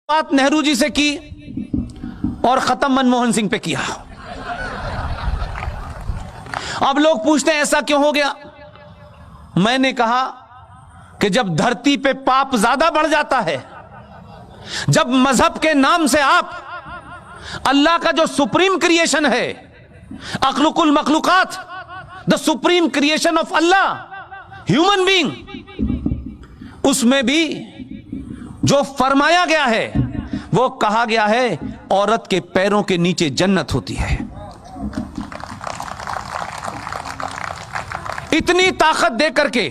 बात नेहरू जी से की और खत्म मनमोहन सिंह पे किया। अब लोग पूछते हैं ऐसा क्यों हो गया। मैंने कहा कि जब धरती पे पाप ज्यादा बढ़ जाता है, जब मजहब के नाम से आप अल्लाह का जो सुप्रीम क्रिएशन है, अखलुकुल मखलूकात, the supreme creation of Allah, human being, उसमें भी जो फरमाया गया है वो कहा गया है औरत के पैरों के नीचे जन्नत होती है। इतनी ताकत दे करके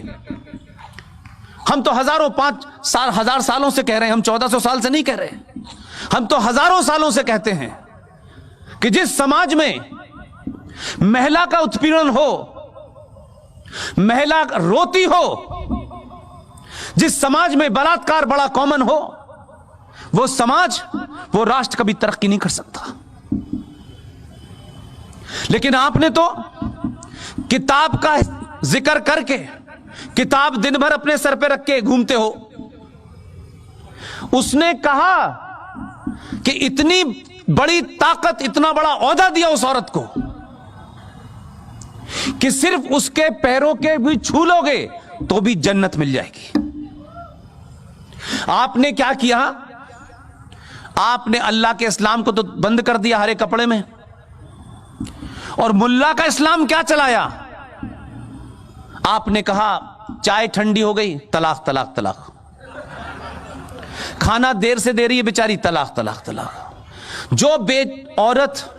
हम तो हजार सालों से कह रहे हैं, हम 1400 साल से नहीं कह रहे, हम तो हजारों सालों से कहते हैं कि जिस समाज में महिला का उत्पीड़न हो, महिला रोती हो, जिस समाज में बलात्कार बड़ा कॉमन हो, वो समाज, वो राष्ट्र कभी तरक्की नहीं कर सकता। लेकिन आपने तो किताब का जिक्र करके, किताब दिन भर अपने सर पे रख के घूमते हो। उसने कहा कि इतनी बड़ी ताकत, इतना बड़ा ओहदा दिया उस औरत को कि सिर्फ उसके पैरों के भी छू लोगे तो भी जन्नत मिल जाएगी। आपने क्या किया? आपने अल्लाह के इस्लाम को तो बंद कर दिया हरे कपड़े में, और मुल्ला का इस्लाम क्या चलाया? आपने कहा चाय ठंडी हो गई, तलाक तलाक तलाक, खाना देर से दे रही है बेचारी, तलाक तलाक तलाक। जो औरत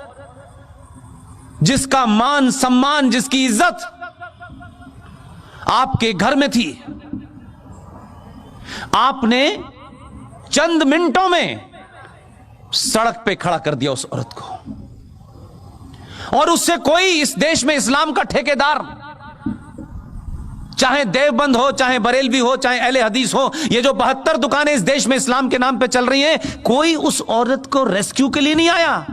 जिसका मान सम्मान, जिसकी इज्जत आपके घर में थी, आपने चंद मिनटों में सड़क पे खड़ा कर दिया उस औरत को। और उससे कोई इस देश में इस्लाम का ठेकेदार, चाहे देवबंद हो, चाहे बरेलवी हो, चाहे अहले हदीस हो, ये जो 72 दुकानें इस देश में इस्लाम के नाम पे चल रही हैं, कोई उस औरत को रेस्क्यू के लिए नहीं आया।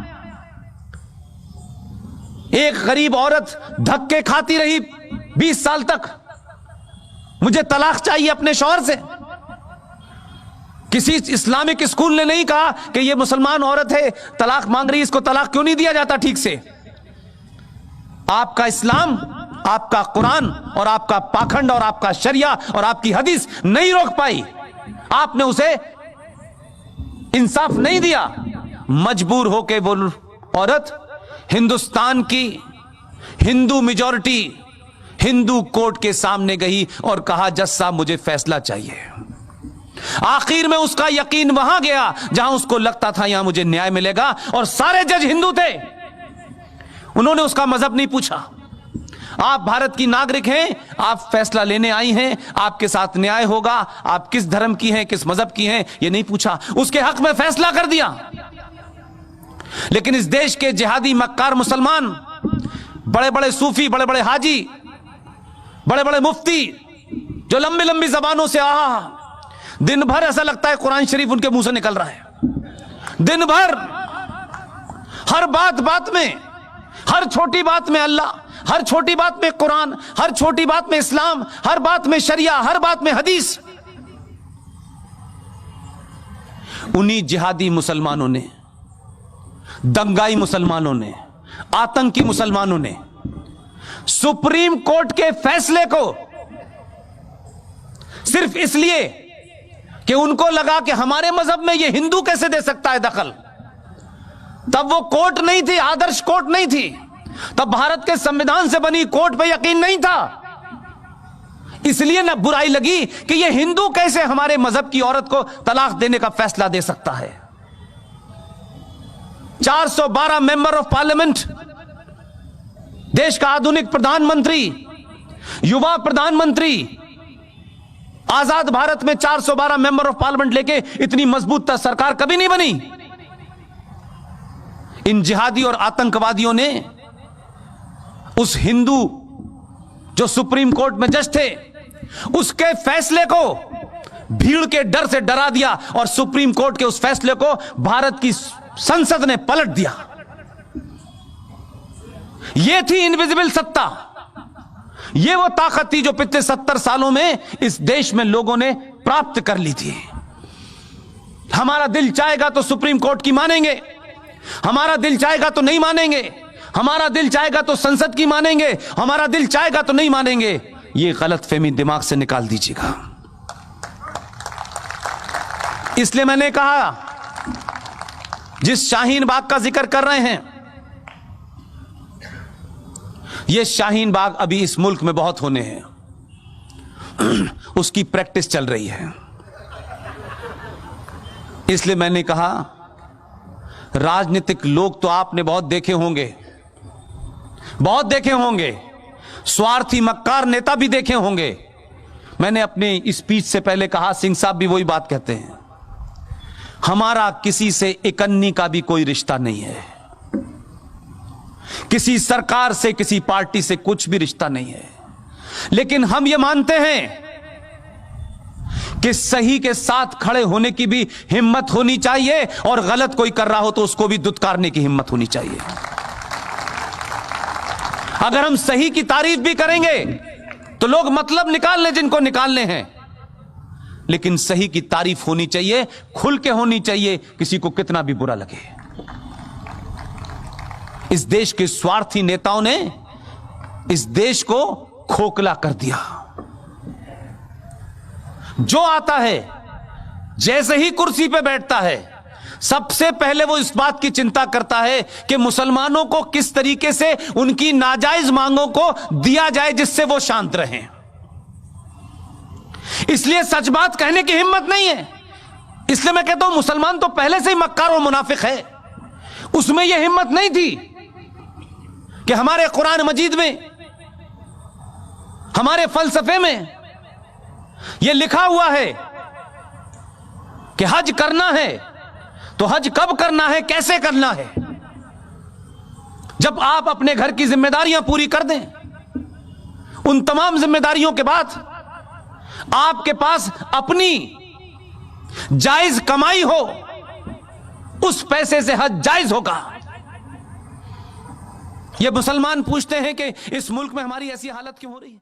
एक गरीब औरत धक्के खाती रही 20 साल तक, मुझे तलाक चाहिए अपने शौहर से। किसी इस्लामिक स्कूल ने नहीं कहा कि ये मुसलमान औरत है, तलाक मांग रही, इसको तलाक क्यों नहीं दिया जाता ठीक से। आपका इस्लाम, आपका कुरान और आपका पाखंड और आपका शरिया और आपकी हदीस नहीं रोक पाई। आपने उसे इंसाफ नहीं दिया। मजबूर होके वो औरत हिंदुस्तान की हिंदू मेजॉरिटी हिंदू कोर्ट के सामने गई और कहा, जज साहब मुझे फैसला चाहिए। आखिर में उसका यकीन वहां गया जहां उसको लगता था यहां मुझे न्याय मिलेगा, और सारे जज हिंदू थे। उन्होंने उसका मजहब नहीं पूछा। आप भारत की नागरिक हैं, आप फैसला लेने आई हैं, आपके साथ न्याय होगा, आप किस धर्म की हैं, किस मजहब की हैं, यह नहीं पूछा, उसके हक में फैसला कर दिया। लेकिन इस देश के जिहादी मक्कार मुसलमान, बड़े बड़े सूफी, बड़े बड़े हाजी, बड़े बड़े मुफ्ती, जो लंबी लंबी जबानों से दिन भर ऐसा लगता है कुरान शरीफ उनके मुंह से निकल रहा है। दिन भर हर बात में, हर छोटी बात में अल्लाह, हर छोटी बात में कुरान, हर छोटी बात में इस्लाम, हर बात में शरिया, हर बात में हदीस। उन्हीं जिहादी मुसलमानों ने, दंगाई मुसलमानों ने, आतंकी मुसलमानों ने सुप्रीम कोर्ट के फैसले को सिर्फ इसलिए कि उनको लगा कि हमारे मजहब में यह हिंदू कैसे दे सकता है दखल। तब वो कोर्ट नहीं थी, आदर्श कोर्ट नहीं थी, तब भारत के संविधान से बनी कोर्ट पे यकीन नहीं था। इसलिए ना बुराई लगी कि यह हिंदू कैसे हमारे मजहब की औरत को तलाक देने का फैसला दे सकता है। 412 मेंबर ऑफ पार्लियामेंट, देश का आधुनिक प्रधानमंत्री, युवा प्रधानमंत्री, आजाद भारत में 412 मेंबर ऑफ पार्लियामेंट लेके इतनी मजबूत सरकार कभी नहीं बनी। इन जिहादी और आतंकवादियों ने उस हिंदू जो सुप्रीम कोर्ट में जज थे, उसके फैसले को भीड़ के डर से डरा दिया, और सुप्रीम कोर्ट के उस फैसले को भारत की संसद ने पलट दिया। यह थी इनविजिबल सत्ता, ये वो ताकत थी जो पिछले 70 सालों में इस देश में लोगों ने प्राप्त कर ली थी। हमारा दिल चाहेगा तो सुप्रीम कोर्ट की मानेंगे, हमारा दिल चाहेगा तो नहीं मानेंगे, हमारा दिल चाहेगा तो संसद की मानेंगे, हमारा दिल चाहेगा तो नहीं मानेंगे। यह गलतफहमी दिमाग से निकाल दीजिएगा। इसलिए मैंने कहा, जिस शाहीन बाग का जिक्र कर रहे हैं, यह शाहीन बाग अभी इस मुल्क में बहुत होने हैं, उसकी प्रैक्टिस चल रही है। इसलिए मैंने कहा, राजनीतिक लोग तो आपने बहुत देखे होंगे, बहुत देखे होंगे, स्वार्थी मक्कार नेता भी देखे होंगे। मैंने अपने स्पीच से पहले कहा, सिंह साहब भी वही बात कहते हैं, हमारा किसी से इकन्नी का भी कोई रिश्ता नहीं है, किसी सरकार से, किसी पार्टी से कुछ भी रिश्ता नहीं है। लेकिन हम ये मानते हैं कि सही के साथ खड़े होने की भी हिम्मत होनी चाहिए, और गलत कोई कर रहा हो तो उसको भी दुत्कारने की हिम्मत होनी चाहिए। अगर हम सही की तारीफ भी करेंगे तो लोग मतलब निकाल लें जिनको निकालने हैं, लेकिन सही की तारीफ होनी चाहिए, खुल के होनी चाहिए, किसी को कितना भी बुरा लगे। इस देश के स्वार्थी नेताओं ने इस देश को खोखला कर दिया। जो आता है, जैसे ही कुर्सी पे बैठता है, सबसे पहले वो इस बात की चिंता करता है कि मुसलमानों को किस तरीके से उनकी नाजायज मांगों को दिया जाए जिससे वो शांत रहें। इसलिए सच बात कहने की हिम्मत नहीं है। इसलिए मैं कहता हूं, मुसलमान तो पहले से ही मक्कार और मुनाफिक है। उसमें यह हिम्मत नहीं थी कि हमारे कुरान मजीद में, हमारे फलसफे में यह लिखा हुआ है कि हज करना है तो हज कब करना है, कैसे करना है। जब आप अपने घर की जिम्मेदारियां पूरी कर दें, उन तमाम जिम्मेदारियों के बाद आपके पास अपनी जायज कमाई हो, उस पैसे से हज जायज होगा। ये मुसलमान पूछते हैं कि इस मुल्क में हमारी ऐसी हालत क्यों हो रही है।